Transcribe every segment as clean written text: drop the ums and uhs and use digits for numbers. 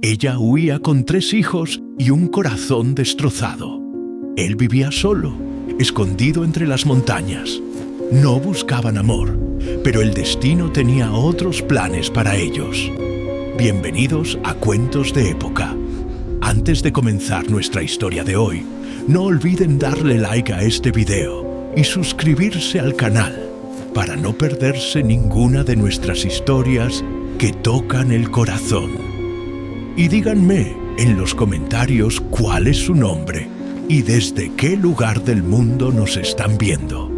Ella huía con 3 hijos y un corazón destrozado. Él vivía solo, escondido entre las montañas. No buscaban amor, pero el destino tenía otros planes para ellos. Bienvenidos a Cuentos de Época. Antes de comenzar nuestra historia de hoy, no olviden darle like a este video y suscribirse al canal para no perderse ninguna de nuestras historias que tocan el corazón. Y díganme en los comentarios cuál es su nombre y desde qué lugar del mundo nos están viendo.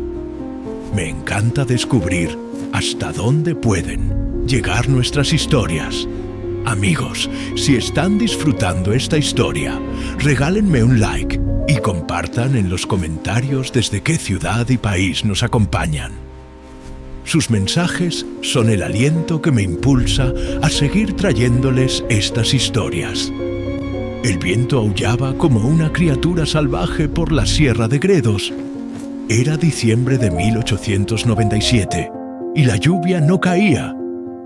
Me encanta descubrir hasta dónde pueden llegar nuestras historias. Amigos, si están disfrutando esta historia, regálenme un like y compartan en los comentarios desde qué ciudad y país nos acompañan. Sus mensajes son el aliento que me impulsa a seguir trayéndoles estas historias. El viento aullaba como una criatura salvaje por la Sierra de Gredos. Era diciembre de 1897 y la lluvia no caía.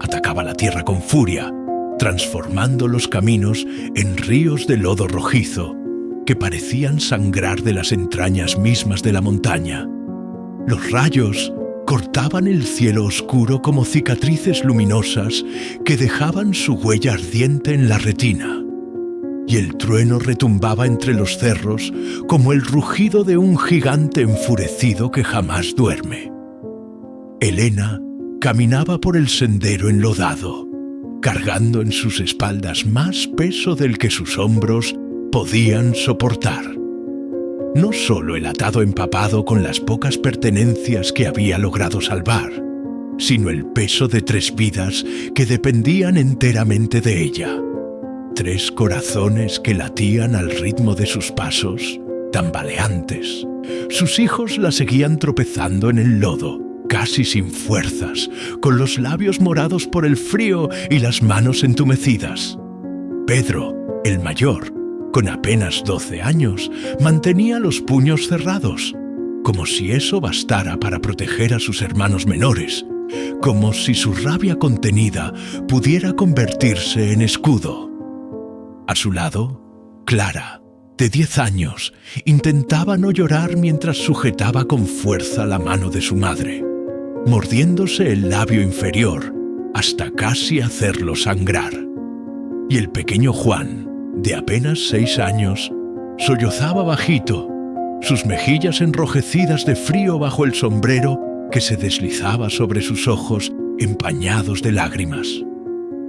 Atacaba la tierra con furia, transformando los caminos en ríos de lodo rojizo que parecían sangrar de las entrañas mismas de la montaña. Los rayos cortaban el cielo oscuro como cicatrices luminosas que dejaban su huella ardiente en la retina. Y el trueno retumbaba entre los cerros como el rugido de un gigante enfurecido que jamás duerme. Elena caminaba por el sendero enlodado, cargando en sus espaldas más peso del que sus hombros podían soportar. No solo el atado empapado con las pocas pertenencias que había logrado salvar, sino el peso de 3 vidas que dependían enteramente de ella. 3 corazones que latían al ritmo de sus pasos, tambaleantes. Sus hijos la seguían tropezando en el lodo, casi sin fuerzas, con los labios morados por el frío y las manos entumecidas. Pedro, el mayor, con apenas 12 años, mantenía los puños cerrados, como si eso bastara para proteger a sus hermanos menores, como si su rabia contenida pudiera convertirse en escudo. A su lado, Clara, de 10 años, intentaba no llorar mientras sujetaba con fuerza la mano de su madre, mordiéndose el labio inferior hasta casi hacerlo sangrar. Y el pequeño Juan, de apenas 6 años, sollozaba bajito, sus mejillas enrojecidas de frío bajo el sombrero que se deslizaba sobre sus ojos empañados de lágrimas.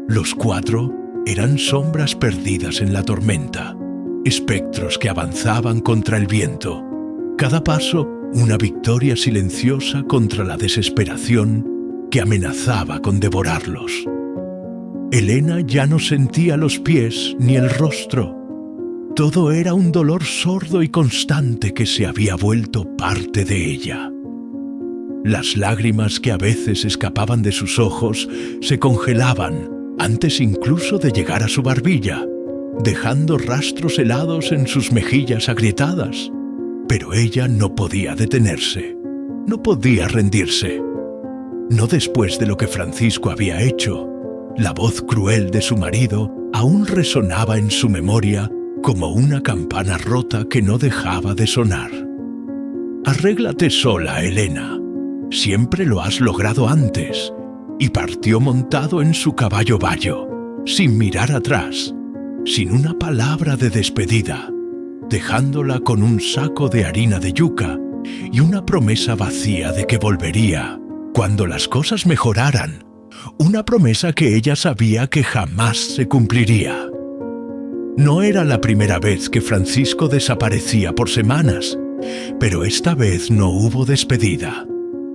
Los 4 eran sombras perdidas en la tormenta, espectros que avanzaban contra el viento. Cada paso, una victoria silenciosa contra la desesperación que amenazaba con devorarlos. Elena ya no sentía los pies ni el rostro. Todo era un dolor sordo y constante que se había vuelto parte de ella. Las lágrimas que a veces escapaban de sus ojos se congelaban antes incluso de llegar a su barbilla, dejando rastros helados en sus mejillas agrietadas. Pero ella no podía detenerse, no podía rendirse. No después de lo que Francisco había hecho. La voz cruel de su marido aún resonaba en su memoria como una campana rota que no dejaba de sonar. «Arréglate sola, Elena. Siempre lo has logrado antes». Y partió montado en su caballo bayo, sin mirar atrás, sin una palabra de despedida, dejándola con un saco de harina de yuca y una promesa vacía de que volvería cuando las cosas mejoraran, una promesa que ella sabía que jamás se cumpliría. No era la primera vez que Francisco desaparecía por semanas, pero esta vez no hubo despedida,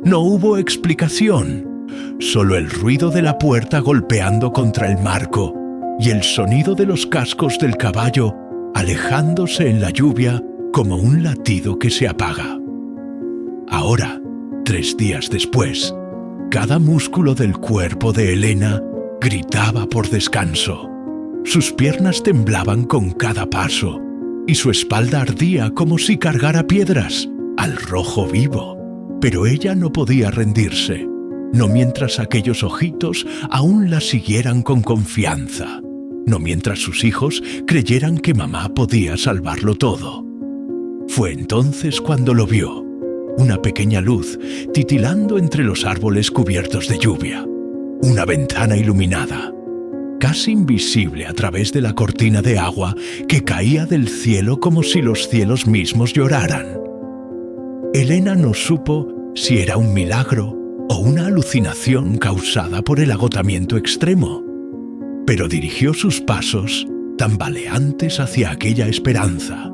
no hubo explicación. Solo el ruido de la puerta golpeando contra el marco y el sonido de los cascos del caballo alejándose en la lluvia como un latido que se apaga. Ahora, 3 días después, cada músculo del cuerpo de Elena gritaba por descanso. Sus piernas temblaban con cada paso y su espalda ardía como si cargara piedras al rojo vivo. Pero ella no podía rendirse, no mientras aquellos ojitos aún la siguieran con confianza. no mientras sus hijos creyeran que mamá podía salvarlo todo. Fue entonces cuando lo vio, una pequeña luz titilando entre los árboles cubiertos de lluvia, una ventana iluminada, casi invisible a través de la cortina de agua que caía del cielo como si los cielos mismos lloraran. Elena no supo si era un milagro o una alucinación causada por el agotamiento extremo, pero dirigió sus pasos tambaleantes hacia aquella esperanza,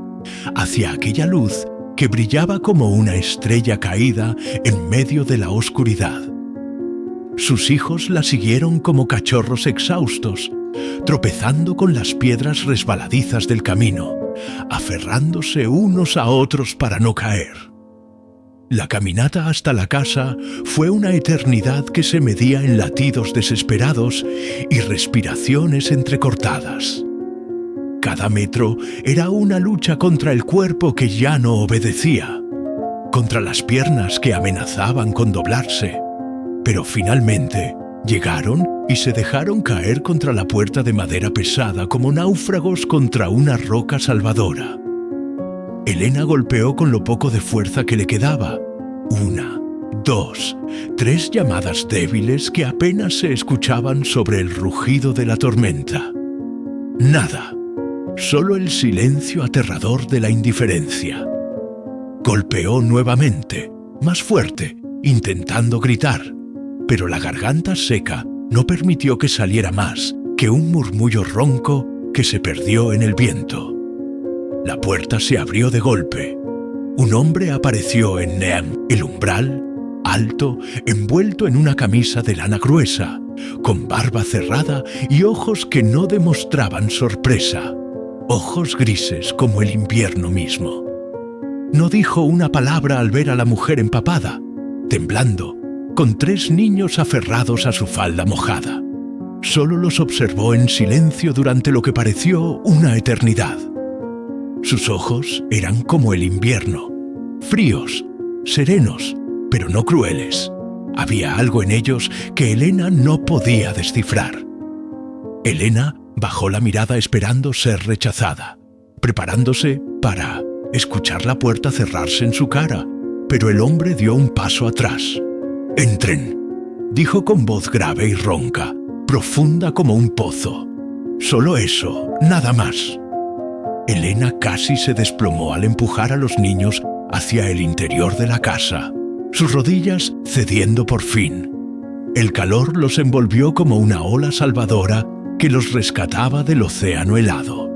hacia aquella luz que brillaba como una estrella caída en medio de la oscuridad. Sus hijos la siguieron como cachorros exhaustos, tropezando con las piedras resbaladizas del camino, aferrándose unos a otros para no caer. La caminata hasta la casa fue una eternidad que se medía en latidos desesperados y respiraciones entrecortadas. Cada metro era una lucha contra el cuerpo que ya no obedecía, contra las piernas que amenazaban con doblarse, pero finalmente llegaron y se dejaron caer contra la puerta de madera pesada como náufragos contra una roca salvadora. Elena golpeó con lo poco de fuerza que le quedaba. 1, 2, 3 llamadas débiles que apenas se escuchaban sobre el rugido de la tormenta. Nada, solo el silencio aterrador de la indiferencia. Golpeó nuevamente, más fuerte, intentando gritar, pero la garganta seca no permitió que saliera más que un murmullo ronco que se perdió en el viento. La puerta se abrió de golpe. Un hombre apareció en el umbral, alto, envuelto en una camisa de lana gruesa, con barba cerrada y ojos que no demostraban sorpresa, ojos grises como el invierno mismo. No dijo una palabra al ver a la mujer empapada, temblando, con 3 niños aferrados a su falda mojada. Solo los observó en silencio durante lo que pareció una eternidad. Sus ojos eran como el invierno, fríos, serenos, pero no crueles. Había algo en ellos que Elena no podía descifrar. Elena bajó la mirada esperando ser rechazada, preparándose para escuchar la puerta cerrarse en su cara, pero el hombre dio un paso atrás. «Entren», dijo con voz grave y ronca, profunda como un pozo. Solo eso, nada más. Elena casi se desplomó al empujar a los niños hacia el interior de la casa, sus rodillas cediendo por fin. El calor los envolvió como una ola salvadora que los rescataba del océano helado.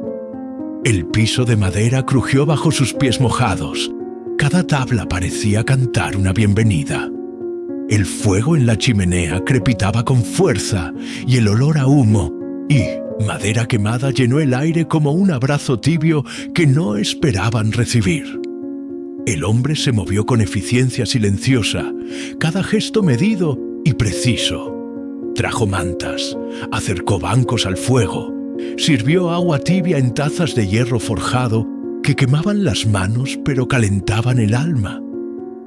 El piso de madera crujió bajo sus pies mojados. Cada tabla parecía cantar una bienvenida. El fuego en la chimenea crepitaba con fuerza y el olor a humo y madera quemada llenó el aire como un abrazo tibio que no esperaban recibir. El hombre se movió con eficiencia silenciosa, cada gesto medido y preciso. Trajo mantas, acercó bancos al fuego, sirvió agua tibia en tazas de hierro forjado que quemaban las manos pero calentaban el alma.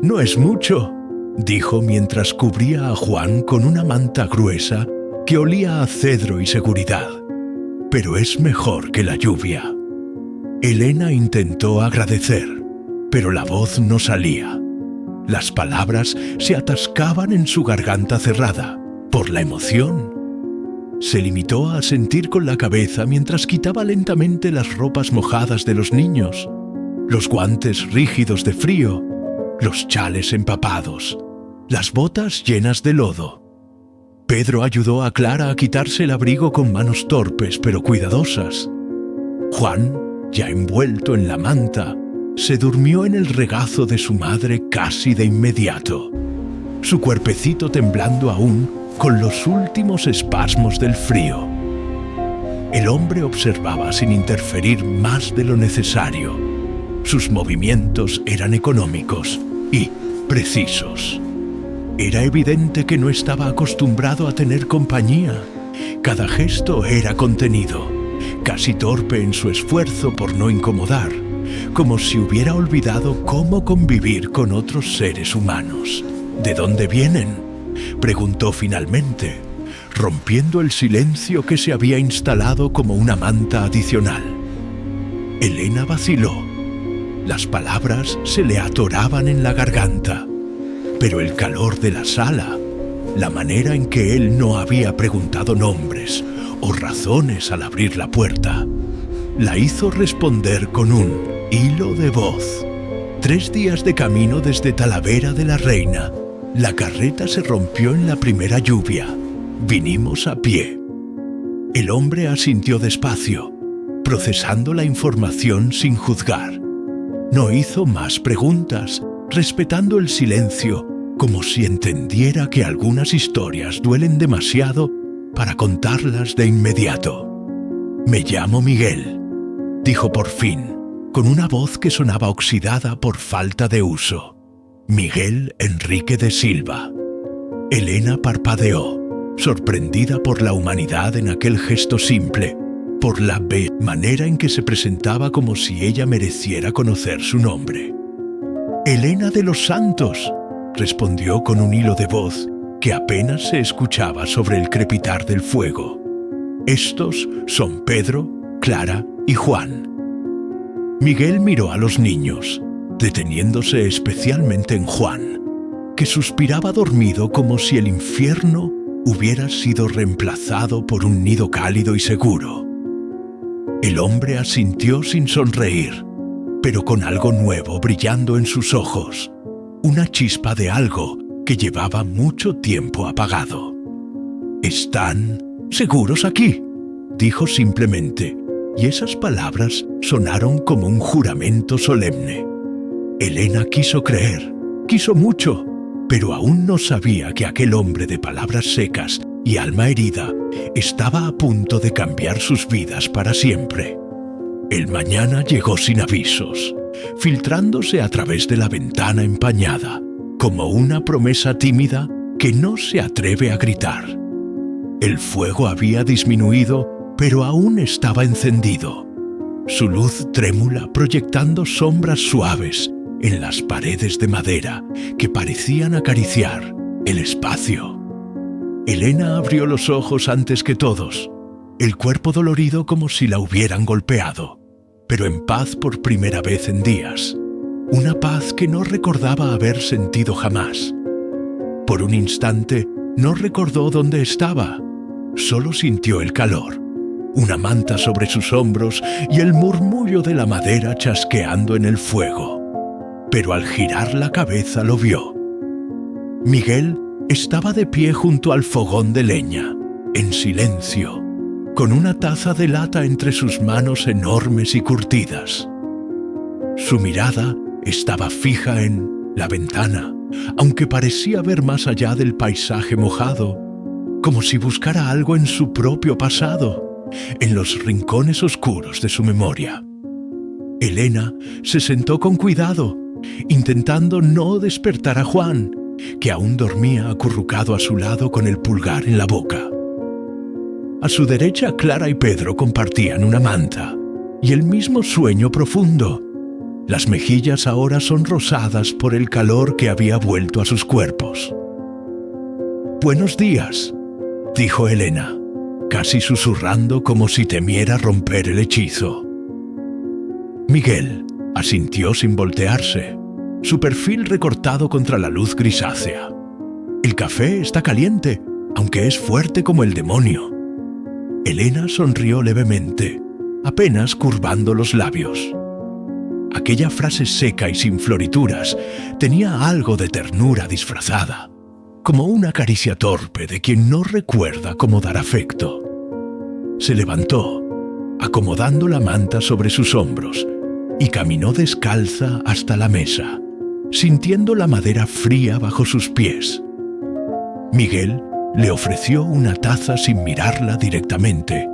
«No es mucho», dijo mientras cubría a Juan con una manta gruesa que olía a cedro y seguridad. «Pero es mejor que la lluvia». Elena intentó agradecer, pero la voz no salía. Las palabras se atascaban en su garganta cerrada, por la emoción. Se limitó a asentir con la cabeza mientras quitaba lentamente las ropas mojadas de los niños, los guantes rígidos de frío, los chales empapados, las botas llenas de lodo. Pedro ayudó a Clara a quitarse el abrigo con manos torpes pero cuidadosas. Juan, ya envuelto en la manta, se durmió en el regazo de su madre casi de inmediato, su cuerpecito temblando aún con los últimos espasmos del frío. El hombre observaba sin interferir más de lo necesario. Sus movimientos eran económicos y precisos. Era evidente que no estaba acostumbrado a tener compañía. Cada gesto era contenido, casi torpe en su esfuerzo por no incomodar, como si hubiera olvidado cómo convivir con otros seres humanos. «¿De dónde vienen?», preguntó finalmente. rompiendo el silencio que se había instalado como una manta adicional. Elena vaciló. Las palabras se le atoraban en la garganta, pero el calor de la sala, la manera en que él no había preguntado nombres o razones al abrir la puerta, la hizo responder con un hilo de voz. 3 días de camino desde Talavera de la Reina. La carreta se rompió en la primera lluvia. Vinimos a pie. El hombre asintió despacio, procesando la información sin juzgar. No hizo más preguntas, respetando el silencio, como si entendiera que algunas historias duelen demasiado para contarlas de inmediato. «Me llamo Miguel», dijo por fin, con una voz que sonaba oxidada por falta de uso. «Miguel Enrique de Silva». Elena parpadeó, sorprendida por la humanidad en aquel gesto simple, por la manera en que se presentaba como si ella mereciera conocer su nombre. «Elena de los Santos», respondió con un hilo de voz que apenas se escuchaba sobre el crepitar del fuego. «Estos son Pedro, Clara y Juan». Miguel miró a los niños, deteniéndose especialmente en Juan, que suspiraba dormido como si el infierno hubiera sido reemplazado por un nido cálido y seguro. El hombre asintió sin sonreír, pero con algo nuevo brillando en sus ojos, una chispa de algo que llevaba mucho tiempo apagado. «¿Están seguros aquí?», dijo simplemente, y esas palabras sonaron como un juramento solemne. Elena quiso creer, quiso mucho, pero aún no sabía que aquel hombre de palabras secas y alma herida estaba a punto de cambiar sus vidas para siempre. El mañana llegó sin avisos, filtrándose a través de la ventana empañada, como una promesa tímida que no se atreve a gritar. El fuego había disminuido, pero aún estaba encendido, su luz trémula proyectando sombras suaves en las paredes de madera que parecían acariciar el espacio. Elena abrió los ojos antes que todos, el cuerpo dolorido como si la hubieran golpeado, pero en paz por primera vez en días, una paz que no recordaba haber sentido jamás. Por un instante no recordó dónde estaba, solo sintió el calor, una manta sobre sus hombros y el murmullo de la madera chasqueando en el fuego. Pero al girar la cabeza lo vio. Miguel estaba de pie junto al fogón de leña, en silencio, con una taza de lata entre sus manos enormes y curtidas. Su mirada estaba fija en la ventana, aunque parecía ver más allá del paisaje mojado, como si buscara algo en su propio pasado, en los rincones oscuros de su memoria. Elena se sentó con cuidado, intentando no despertar a Juan, que aún dormía acurrucado a su lado con el pulgar en la boca. A su derecha, Clara y Pedro compartían una manta y el mismo sueño profundo. Las mejillas ahora son rosadas por el calor que había vuelto a sus cuerpos. «Buenos días», dijo Elena, casi susurrando como si temiera romper el hechizo. Miguel asintió sin voltearse, su perfil recortado contra la luz grisácea. «El café está caliente, aunque es fuerte como el demonio». Elena sonrió levemente, apenas curvando los labios. Aquella frase seca y sin florituras tenía algo de ternura disfrazada, como una caricia torpe de quien no recuerda cómo dar afecto. Se levantó, acomodando la manta sobre sus hombros, y caminó descalza hasta la mesa, sintiendo la madera fría bajo sus pies. Miguel le ofreció una taza sin mirarla directamente,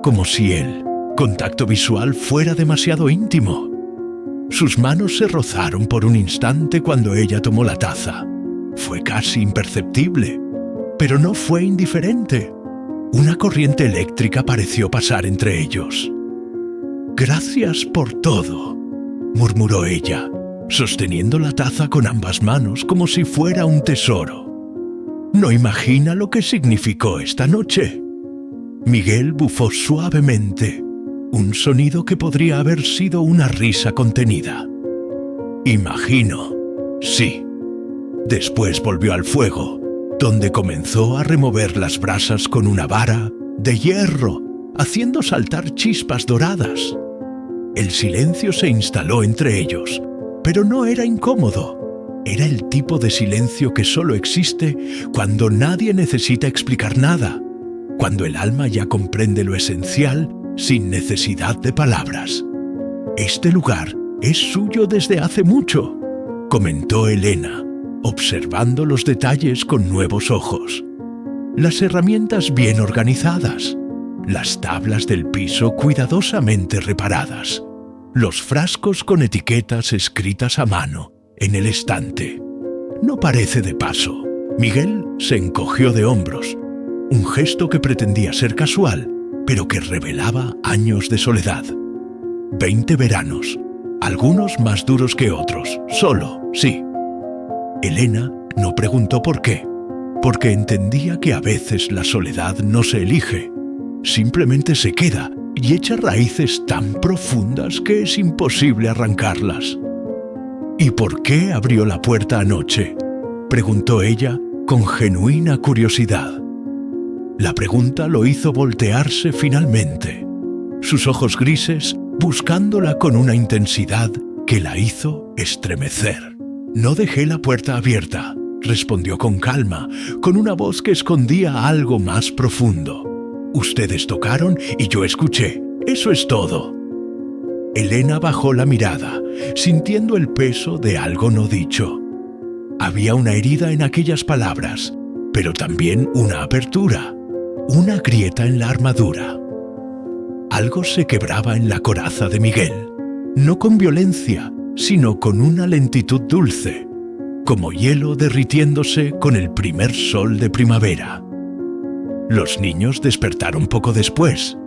como si el contacto visual fuera demasiado íntimo. Sus manos se rozaron por un instante cuando ella tomó la taza. Fue casi imperceptible, pero no fue indiferente. Una corriente eléctrica pareció pasar entre ellos. «Gracias por todo», murmuró ella, sosteniendo la taza con ambas manos como si fuera un tesoro. No imagina lo que significó esta noche. Miguel bufó suavemente, un sonido que podría haber sido una risa contenida. Imagino, sí. Después volvió al fuego, donde comenzó a remover las brasas con una vara de hierro, haciendo saltar chispas doradas. El silencio se instaló entre ellos, pero no era incómodo. Era el tipo de silencio que solo existe cuando nadie necesita explicar nada, cuando el alma ya comprende lo esencial sin necesidad de palabras. Este lugar es suyo desde hace mucho, comentó Elena, observando los detalles con nuevos ojos. Las herramientas bien organizadas, las tablas del piso cuidadosamente reparadas, los frascos con etiquetas escritas a mano en el estante. No parece de paso. Miguel se encogió de hombros, un gesto que pretendía ser casual, pero que revelaba años de soledad. 20 veranos, algunos más duros que otros, solo, sí. Elena no preguntó por qué, porque entendía que a veces la soledad no se elige, simplemente se queda y echa raíces tan profundas que es imposible arrancarlas. ¿Y por qué abrió la puerta anoche?, preguntó ella con genuina curiosidad. La pregunta lo hizo voltearse finalmente, sus ojos grises buscándola con una intensidad que la hizo estremecer. No dejé la puerta abierta, respondió con calma, con una voz que escondía algo más profundo. Ustedes tocaron y yo escuché, eso es todo. Elena bajó la mirada, sintiendo el peso de algo no dicho. Había una herida en aquellas palabras, pero también una apertura, una grieta en la armadura. Algo se quebraba en la coraza de Miguel, no con violencia, sino con una lentitud dulce, como hielo derritiéndose con el primer sol de primavera. Los niños despertaron poco después,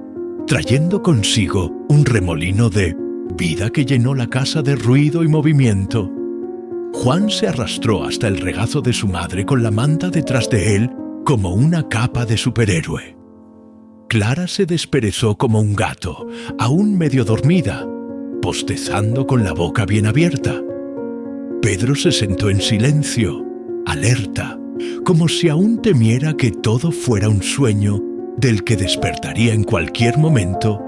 trayendo consigo un remolino de vida que llenó la casa de ruido y movimiento. Juan se arrastró hasta el regazo de su madre con la manta detrás de él como una capa de superhéroe. Clara se desperezó como un gato, aún medio dormida, bostezando con la boca bien abierta. Pedro se sentó en silencio, alerta, como si aún temiera que todo fuera un sueño del que despertaría en cualquier momento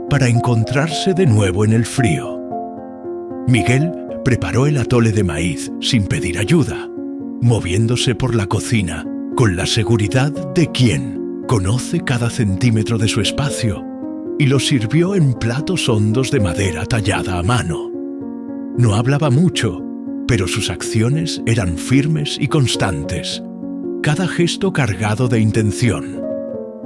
para encontrarse de nuevo en el frío. Miguel preparó el atole de maíz sin pedir ayuda, moviéndose por la cocina con la seguridad de quien conoce cada centímetro de su espacio, y lo sirvió en platos hondos de madera tallada a mano. No hablaba mucho, pero sus acciones eran firmes y constantes, cada gesto cargado de intención.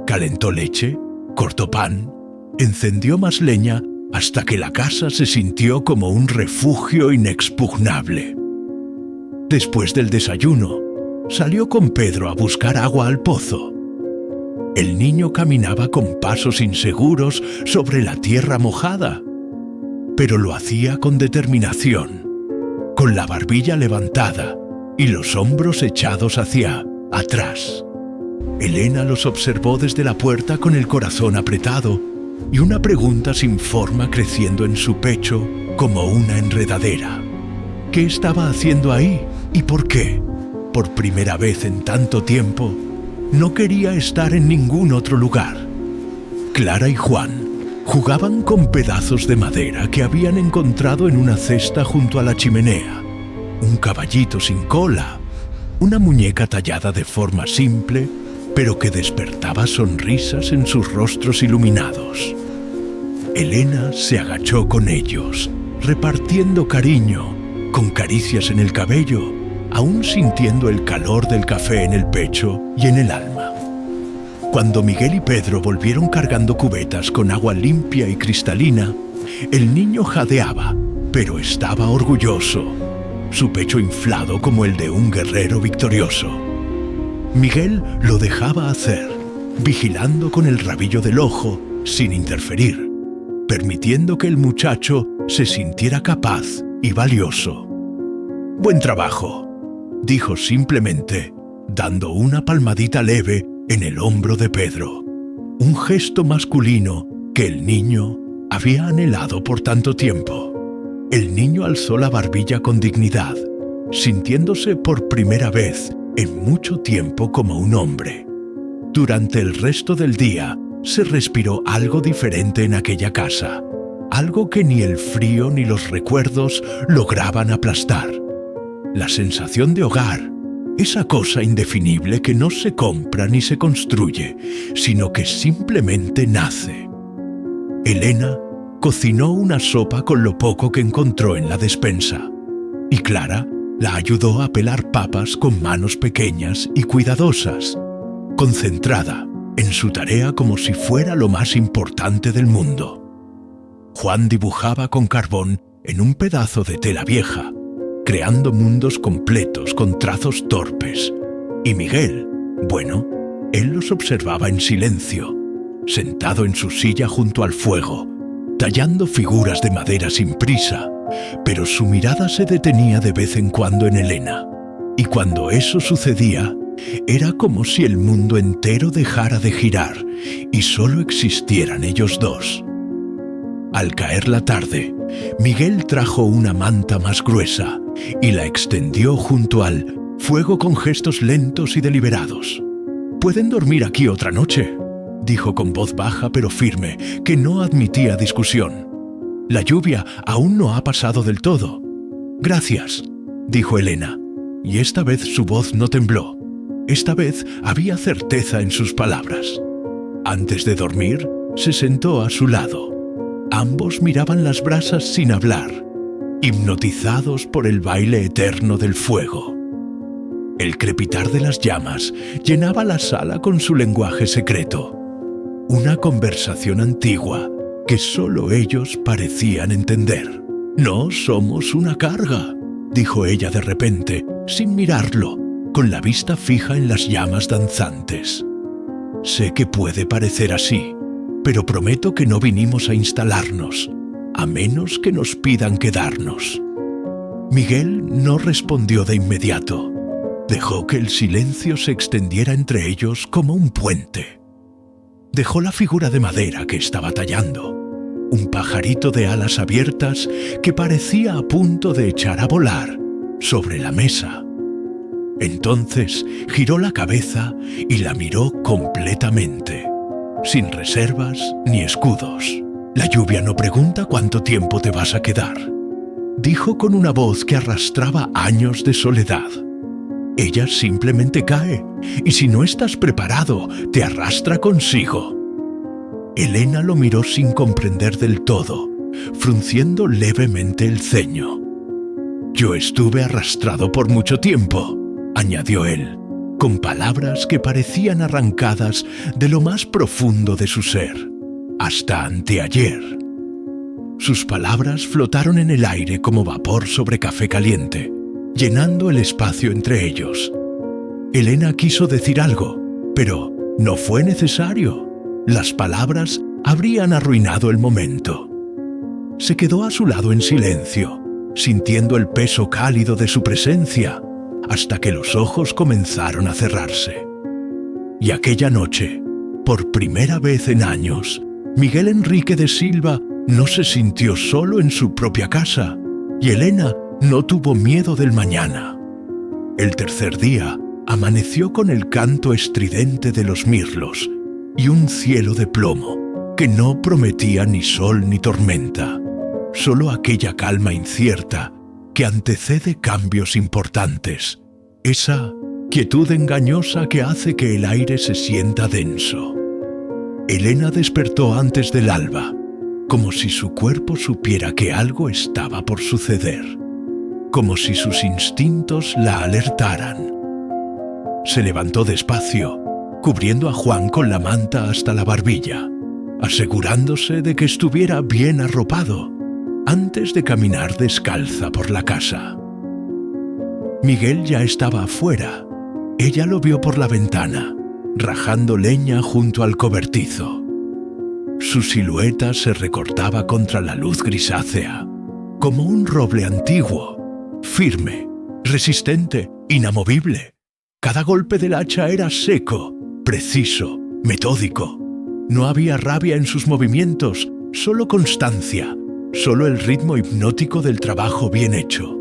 Calentó leche, cortó pan, encendió más leña hasta que la casa se sintió como un refugio inexpugnable. Después del desayuno, salió con Pedro a buscar agua al pozo. El niño caminaba con pasos inseguros sobre la tierra mojada, pero lo hacía con determinación, con la barbilla levantada y los hombros echados hacia atrás. Elena los observó desde la puerta con el corazón apretado y una pregunta sin forma creciendo en su pecho como una enredadera. ¿Qué estaba haciendo ahí y por qué? Por primera vez en tanto tiempo, no quería estar en ningún otro lugar. Clara y Juan jugaban con pedazos de madera que habían encontrado en una cesta junto a la chimenea, un caballito sin cola, una muñeca tallada de forma simple, pero que despertaba sonrisas en sus rostros iluminados. Elena se agachó con ellos, repartiendo cariño, con caricias en el cabello, aún sintiendo el calor del café en el pecho y en el alma. Cuando Miguel y Pedro volvieron cargando cubetas con agua limpia y cristalina, el niño jadeaba, pero estaba orgulloso, su pecho inflado como el de un guerrero victorioso. Miguel lo dejaba hacer, vigilando con el rabillo del ojo, sin interferir, permitiendo que el muchacho se sintiera capaz y valioso. «Buen trabajo», dijo simplemente, dando una palmadita leve en el hombro de Pedro, un gesto masculino que el niño había anhelado por tanto tiempo. El niño alzó la barbilla con dignidad, sintiéndose por primera vez en mucho tiempo como un hombre. Durante el resto del día se respiró algo diferente en aquella casa, algo que ni el frío ni los recuerdos lograban aplastar. La sensación de hogar, esa cosa indefinible que no se compra ni se construye, sino que simplemente nace. Elena cocinó una sopa con lo poco que encontró en la despensa, y Clara la ayudó a pelar papas con manos pequeñas y cuidadosas, concentrada en su tarea como si fuera lo más importante del mundo. Juan dibujaba con carbón en un pedazo de tela vieja, creando mundos completos con trazos torpes. Y Miguel, bueno, él los observaba en silencio, sentado en su silla junto al fuego, tallando figuras de madera sin prisa, pero su mirada se detenía de vez en cuando en Elena. Y cuando eso sucedía, era como si el mundo entero dejara de girar y solo existieran ellos dos. Al caer la tarde, Miguel trajo una manta más gruesa y la extendió junto al fuego con gestos lentos y deliberados. «Pueden dormir aquí otra noche», dijo con voz baja pero firme, que no admitía discusión. «La lluvia aún no ha pasado del todo». «Gracias», dijo Elena, y esta vez su voz no tembló. Esta vez había certeza en sus palabras. Antes de dormir, se sentó a su lado. Ambos miraban las brasas sin hablar, hipnotizados por el baile eterno del fuego. El crepitar de las llamas llenaba la sala con su lenguaje secreto, una conversación antigua que solo ellos parecían entender. «No somos una carga», dijo ella de repente, sin mirarlo, con la vista fija en las llamas danzantes. «Sé que puede parecer así, pero prometo que no vinimos a instalarnos, a menos que nos pidan quedarnos». Miguel no respondió de inmediato. Dejó que el silencio se extendiera entre ellos como un puente. Dejó la figura de madera que estaba tallando, un pajarito de alas abiertas que parecía a punto de echar a volar, sobre la mesa. Entonces giró la cabeza y la miró completamente, sin reservas ni escudos. «La lluvia no pregunta cuánto tiempo te vas a quedar», dijo con una voz que arrastraba años de soledad. «Ella simplemente cae, y si no estás preparado, te arrastra consigo». Elena lo miró sin comprender del todo, frunciendo levemente el ceño. «Yo estuve arrastrado por mucho tiempo», añadió él, con palabras que parecían arrancadas de lo más profundo de su ser. «Hasta anteayer». Sus palabras flotaron en el aire como vapor sobre café caliente, llenando el espacio entre ellos. Elena quiso decir algo, pero no fue necesario. Las palabras habrían arruinado el momento. Se quedó a su lado en silencio, sintiendo el peso cálido de su presencia, hasta que los ojos comenzaron a cerrarse. Y aquella noche, por primera vez en años, Miguel Enrique de Silva no se sintió solo en su propia casa, y Elena no tuvo miedo del mañana. El tercer día amaneció con el canto estridente de los mirlos y un cielo de plomo que no prometía ni sol ni tormenta, solo aquella calma incierta que antecede cambios importantes, esa quietud engañosa que hace que el aire se sienta denso. Elena despertó antes del alba, como si su cuerpo supiera que algo estaba por suceder, como si sus instintos la alertaran. Se levantó despacio, cubriendo a Juan con la manta hasta la barbilla, asegurándose de que estuviera bien arropado, antes de caminar descalza por la casa. Miguel ya estaba afuera. Ella lo vio por la ventana, rajando leña junto al cobertizo. Su silueta se recortaba contra la luz grisácea, como un roble antiguo, firme, resistente, inamovible, Cada golpe del hacha era seco, preciso, metódico. No había rabia en sus movimientos, solo constancia, solo el ritmo hipnótico del trabajo bien hecho.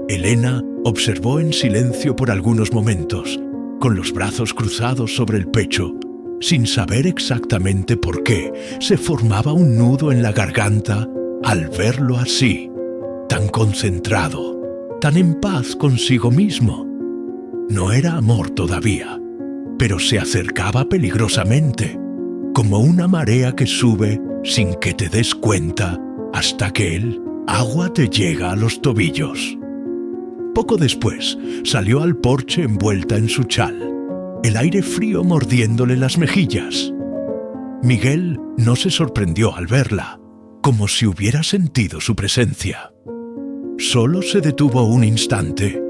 Elena observó en silencio por algunos momentos, con los brazos cruzados sobre el pecho, sin saber exactamente por qué se formaba un nudo en la garganta al verlo así, tan concentrado, tan en paz consigo mismo. No era amor todavía, pero se acercaba peligrosamente, como una marea que sube sin que te des cuenta hasta que el agua te llega a los tobillos. Poco después salió al porche envuelta en su chal, el aire frío mordiéndole las mejillas. Miguel no se sorprendió al verla, como si hubiera sentido su presencia. Solo se detuvo un instante,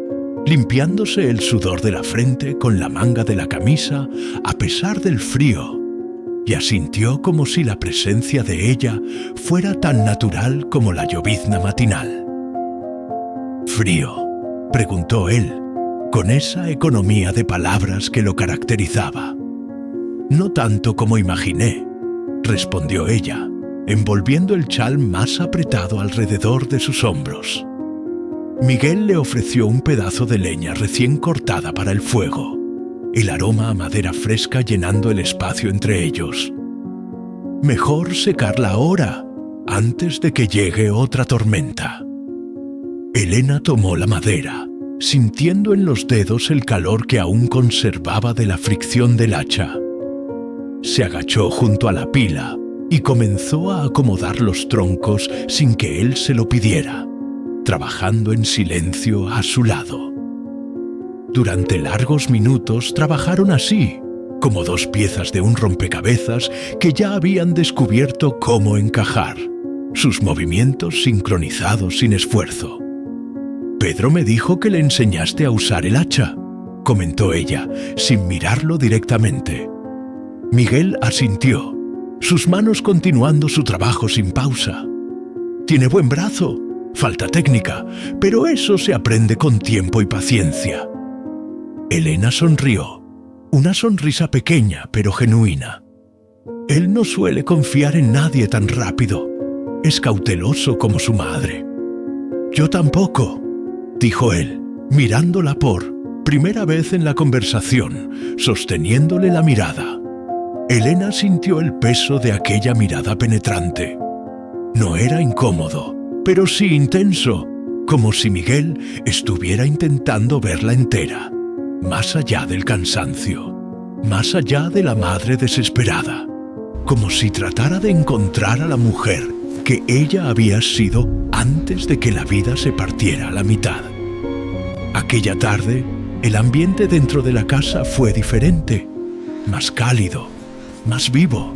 limpiándose el sudor de la frente con la manga de la camisa a pesar del frío, y asintió como si la presencia de ella fuera tan natural como la llovizna matinal. «¿Frío?», preguntó él, con esa economía de palabras que lo caracterizaba. «No tanto como imaginé», respondió ella, envolviendo el chal más apretado alrededor de sus hombros. Miguel le ofreció un pedazo de leña recién cortada para el fuego, el aroma a madera fresca llenando el espacio entre ellos. «Mejor secarla ahora, antes de que llegue otra tormenta». Elena tomó la madera, sintiendo en los dedos el calor que aún conservaba de la fricción del hacha. Se agachó junto a la pila y comenzó a acomodar los troncos sin que él se lo pidiera, trabajando en silencio a su lado. Durante largos minutos trabajaron así, como dos piezas de un rompecabezas que ya habían descubierto cómo encajar, sus movimientos sincronizados sin esfuerzo. «Pedro me dijo que le enseñaste a usar el hacha», comentó ella, sin mirarlo directamente. Miguel asintió, sus manos continuando su trabajo sin pausa. «Tiene buen brazo, falta técnica, pero eso se aprende con tiempo y paciencia». Elena sonrió, una sonrisa pequeña pero genuina. Él no suele confiar en nadie tan rápido. Es cauteloso como su madre. «Yo tampoco», dijo él, mirándola por primera vez en la conversación, sosteniéndole la mirada. Elena sintió el peso de aquella mirada penetrante. No era incómodo, pero sí intenso, como si Miguel estuviera intentando verla entera, más allá del cansancio, más allá de la madre desesperada, como si tratara de encontrar a la mujer que ella había sido antes de que la vida se partiera a la mitad. Aquella tarde, el ambiente dentro de la casa fue diferente, más cálido, más vivo,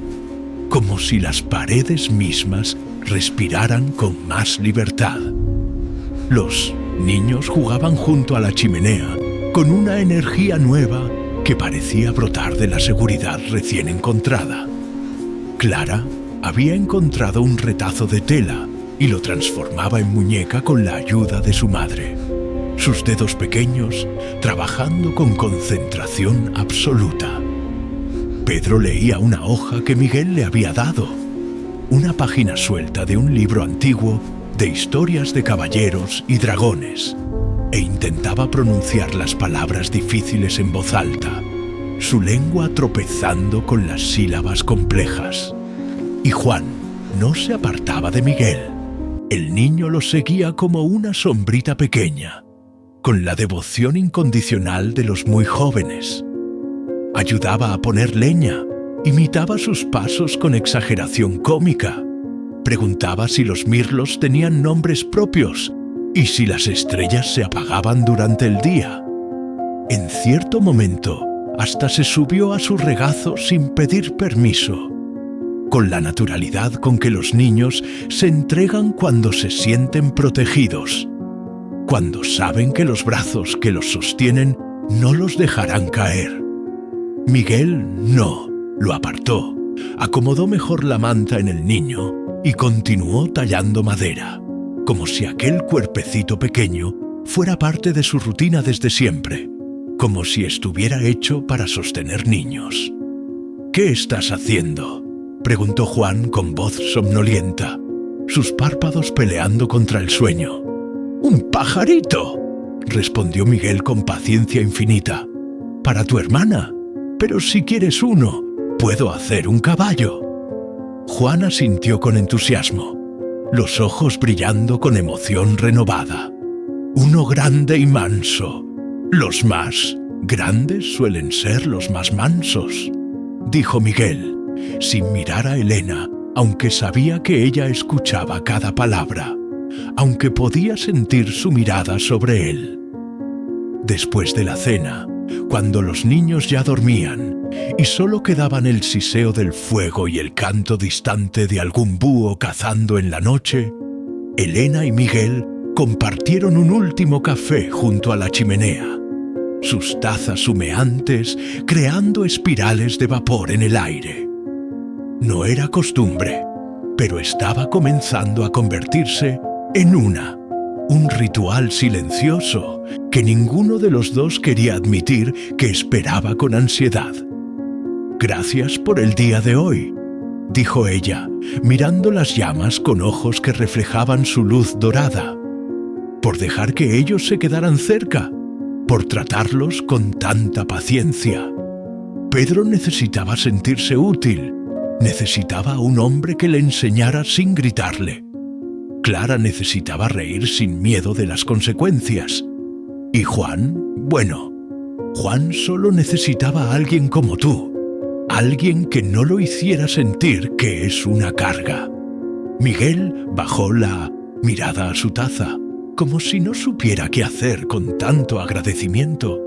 como si las paredes mismas respiraran con más libertad. Los niños jugaban junto a la chimenea con una energía nueva que parecía brotar de la seguridad recién encontrada. Clara había encontrado un retazo de tela y lo transformaba en muñeca con la ayuda de su madre, sus dedos pequeños trabajando con concentración absoluta. Pedro leía una hoja que Miguel le había dado, una página suelta de un libro antiguo de historias de caballeros y dragones, e intentaba pronunciar las palabras difíciles en voz alta, su lengua tropezando con las sílabas complejas. Y Juan no se apartaba de Miguel. El niño lo seguía como una sombrita pequeña, con la devoción incondicional de los muy jóvenes. Ayudaba a poner leña, imitaba sus pasos con exageración cómica, preguntaba si los mirlos tenían nombres propios y si las estrellas se apagaban durante el día. En cierto momento, hasta se subió a su regazo sin pedir permiso, con la naturalidad con que los niños se entregan cuando se sienten protegidos, cuando saben que los brazos que los sostienen no los dejarán caer. Miguel no, lo apartó, acomodó mejor la manta en el niño y continuó tallando madera, como si aquel cuerpecito pequeño fuera parte de su rutina desde siempre, como si estuviera hecho para sostener niños. «¿Qué estás haciendo?», preguntó Juan con voz somnolienta, sus párpados peleando contra el sueño. «¡Un pajarito!», respondió Miguel con paciencia infinita. «Para tu hermana. Pero si quieres uno, puedo hacer un caballo». Juan asintió con entusiasmo, los ojos brillando con emoción renovada. «Uno grande y manso. Los más grandes suelen ser los más mansos», dijo Miguel, sin mirar a Elena, aunque sabía que ella escuchaba cada palabra, aunque podía sentir su mirada sobre él. Después de la cena, cuando los niños ya dormían y solo quedaban el siseo del fuego y el canto distante de algún búho cazando en la noche, Elena y Miguel compartieron un último café junto a la chimenea, sus tazas humeantes creando espirales de vapor en el aire. No era costumbre, pero estaba comenzando a convertirse en un ritual silencioso que ninguno de los dos quería admitir que esperaba con ansiedad. «Gracias por el día de hoy», dijo ella, mirando las llamas con ojos que reflejaban su luz dorada. «Por dejar que ellos se quedaran cerca, por tratarlos con tanta paciencia. Pedro necesitaba sentirse útil, necesitaba un hombre que le enseñara sin gritarle. Clara necesitaba reír sin miedo de las consecuencias. Y Juan, bueno, Juan solo necesitaba a alguien como tú, alguien que no lo hiciera sentir que es una carga». Miguel bajó la mirada a su taza, como si no supiera qué hacer con tanto agradecimiento,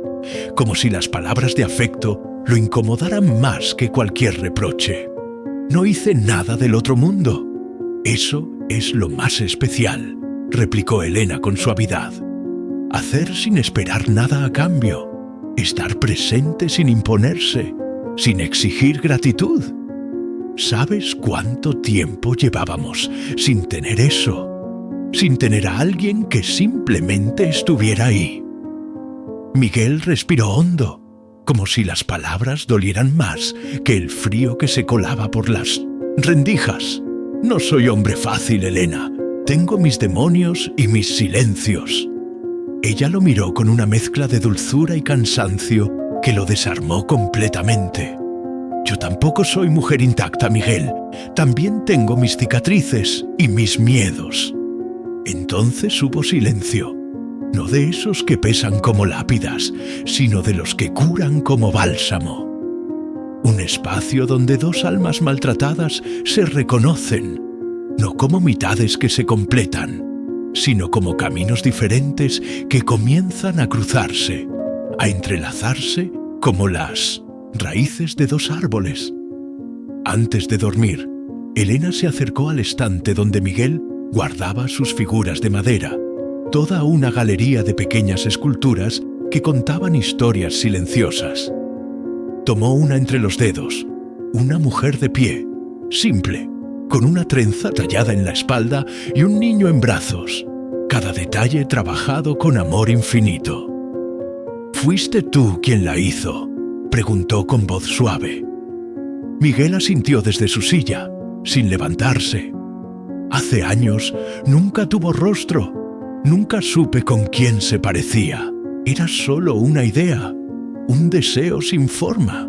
como si las palabras de afecto lo incomodaran más que cualquier reproche. «No hice nada del otro mundo. Eso es lo más especial», replicó Elena con suavidad. «Hacer sin esperar nada a cambio, estar presente sin imponerse, sin exigir gratitud. ¿Sabes cuánto tiempo llevábamos sin tener eso? Sin tener a alguien que simplemente estuviera ahí». Miguel respiró hondo, como si las palabras dolieran más que el frío que se colaba por las rendijas. «No soy hombre fácil, Elena. Tengo mis demonios y mis silencios». Ella lo miró con una mezcla de dulzura y cansancio que lo desarmó completamente. «Yo tampoco soy mujer intacta, Miguel. También tengo mis cicatrices y mis miedos». Entonces hubo silencio, no de esos que pesan como lápidas, sino de los que curan como bálsamo. Un espacio donde dos almas maltratadas se reconocen, no como mitades que se completan, sino como caminos diferentes que comienzan a cruzarse, a entrelazarse como las raíces de dos árboles. Antes de dormir, Elena se acercó al estante donde Miguel guardaba sus figuras de madera, toda una galería de pequeñas esculturas que contaban historias silenciosas. Tomó una entre los dedos, una mujer de pie, simple, con una trenza tallada en la espalda y un niño en brazos, cada detalle trabajado con amor infinito. «¿Fuiste tú quien la hizo?», preguntó con voz suave. Miguel asintió desde su silla, sin levantarse. «Hace años nunca tuvo rostro, nunca supe con quién se parecía. Era solo una idea, un deseo sin forma».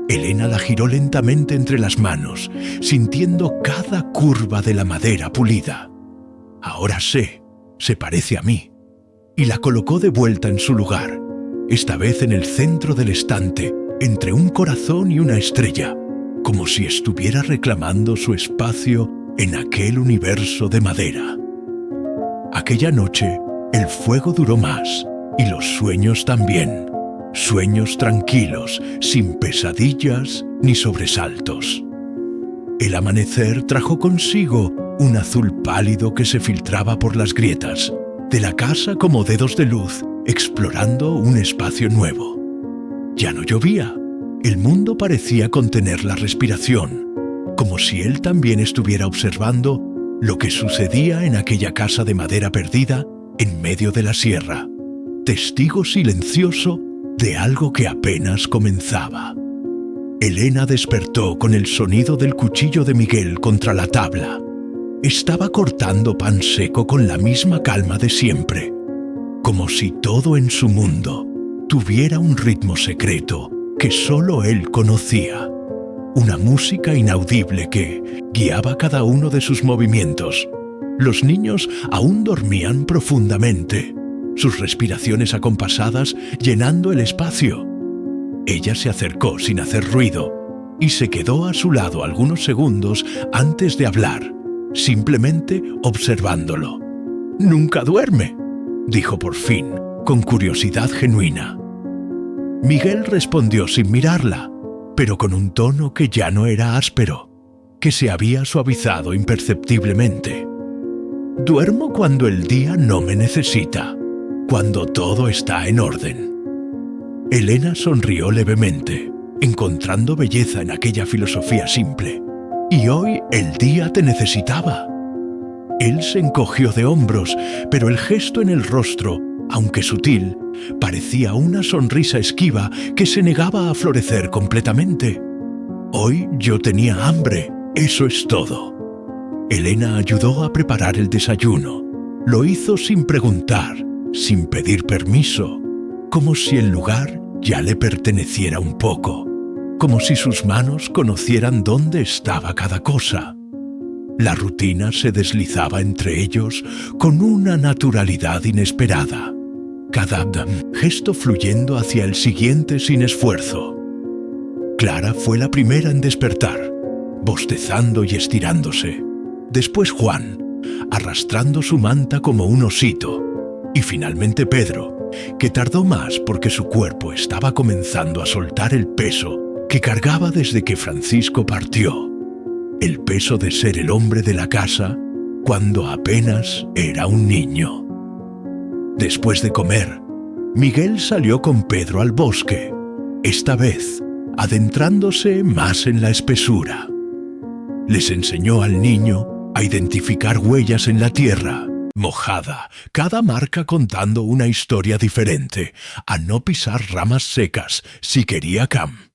Elena la giró lentamente entre las manos, sintiendo cada curva de la madera pulida. «Ahora sé, se parece a mí», y la colocó de vuelta en su lugar, esta vez en el centro del estante, entre un corazón y una estrella, como si estuviera reclamando su espacio en aquel universo de madera. Aquella noche, el fuego duró más, y los sueños también. Sueños tranquilos, sin pesadillas ni sobresaltos. El amanecer trajo consigo un azul pálido que se filtraba por las grietas de la casa como dedos de luz, explorando un espacio nuevo. Ya no llovía. El mundo parecía contener la respiración, como si él también estuviera observando lo que sucedía en aquella casa de madera perdida en medio de la sierra, testigo silencioso de algo que apenas comenzaba. Elena despertó con el sonido del cuchillo de Miguel contra la tabla. Estaba cortando pan seco con la misma calma de siempre, como si todo en su mundo tuviera un ritmo secreto que solo él conocía. Una música inaudible que guiaba cada uno de sus movimientos. Los niños aún dormían profundamente, sus respiraciones acompasadas llenando el espacio. Ella se acercó sin hacer ruido y se quedó a su lado algunos segundos antes de hablar, simplemente observándolo. «Nunca duerme», dijo por fin, con curiosidad genuina. Miguel respondió sin mirarla, pero con un tono que ya no era áspero, que se había suavizado imperceptiblemente. «Duermo cuando el día no me necesita, cuando todo está en orden». Elena sonrió levemente, encontrando belleza en aquella filosofía simple. «Y hoy el día te necesitaba». Él se encogió de hombros, pero el gesto en el rostro, aunque sutil, parecía una sonrisa esquiva que se negaba a florecer completamente. «Hoy yo tenía hambre, eso es todo». Elena ayudó a preparar el desayuno. Lo hizo sin preguntar, sin pedir permiso, como si el lugar ya le perteneciera un poco, como si sus manos conocieran dónde estaba cada cosa. La rutina se deslizaba entre ellos con una naturalidad inesperada, cada gesto fluyendo hacia el siguiente sin esfuerzo. Clara fue la primera en despertar, bostezando y estirándose. Después Juan, arrastrando su manta como un osito. Y finalmente Pedro, que tardó más porque su cuerpo estaba comenzando a soltar el peso que cargaba desde que Francisco partió. El peso de ser el hombre de la casa cuando apenas era un niño. Después de comer, Miguel salió con Pedro al bosque, esta vez adentrándose más en la espesura. Les enseñó al niño a identificar huellas en la tierra mojada, cada marca contando una historia diferente, a no pisar ramas secas si quería camp.